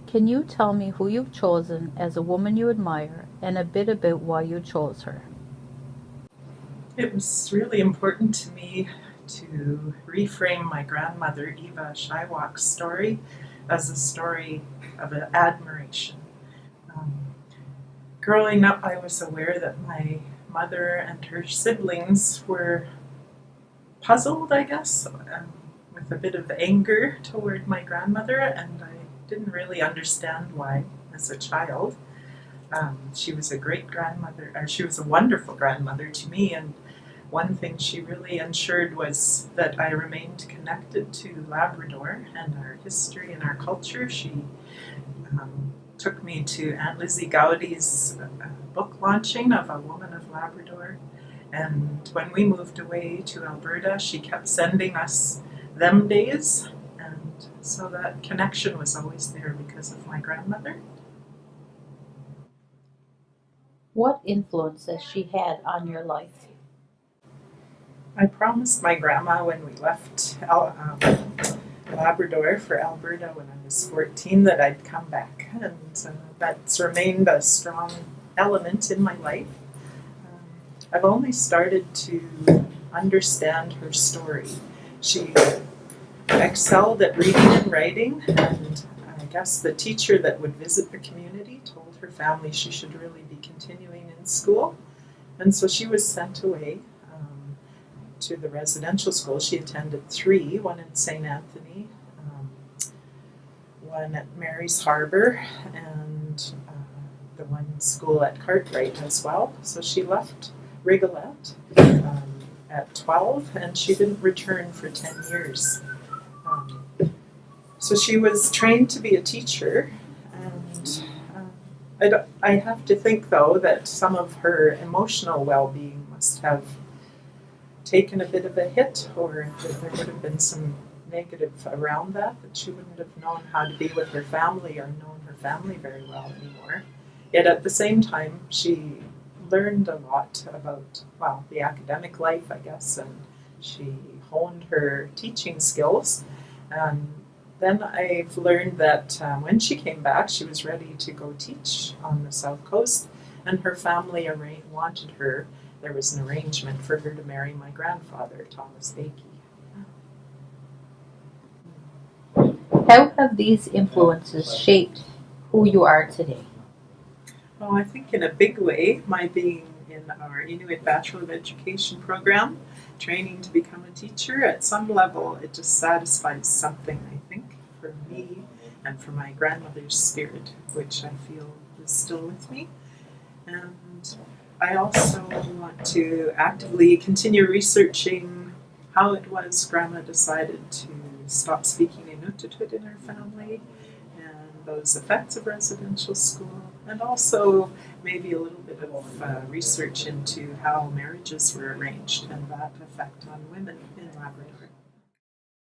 Can you tell me who you've chosen as a woman you admire and a bit about why you chose her? It was really important to me to reframe my grandmother, Eva Shiwak's story as a story of admiration. Um, Growing up, I was aware that my mother and her siblings were puzzled, I guess, with a bit of anger toward my grandmother, and I didn't really understand why as a child. She was a great grandmother, or she was a wonderful grandmother to me, and one thing she really ensured was that I remained connected to Labrador and our history and our culture. She took me to Aunt Lizzie Gowdy's book launching of A Woman of Labrador. And when we moved away to Alberta, she kept sending us them days. And so that connection was always there because of my grandmother. What influence has she had on your life? I promised my grandma when we left Labrador for Alberta when I was 14 that I'd come back. And that's remained a strong element in my life. I've only started to understand her story. She excelled at reading and writing, and I guess the teacher that would visit the community told her family she should really be continuing in school. And so she was sent away to the residential school. She attended three, one in St. Anthony, one at Mary's Harbour, and the one school at Cartwright as well. So she left Rigolette at 12, and she didn't return for 10 years. So she was trained to be a teacher, and I have to think, though, that some of her emotional well-being must have taken a bit of a hit, or that there would have been some negative around that she wouldn't have known how to be with her family or known her family very well anymore. Yet at the same time, she learned a lot about, well, the academic life, I guess, and she honed her teaching skills. And then I've learned that when she came back, she was ready to go teach on the South Coast, and her family wanted her. There was an arrangement for her to marry my grandfather, Thomas Bakey. How have these influences shaped who you are today? Well, I think in a big way, my being in our Inuit Bachelor of Education program, training to become a teacher, at some level, it just satisfies something, I think, for me and for my grandmother's spirit, which I feel is still with me. And I also want to actively continue researching how it was Grandma decided to stop speaking Inuktitut in her family, and those effects of residential school, and also maybe a little bit of research into how marriages were arranged and that effect on women in Labrador.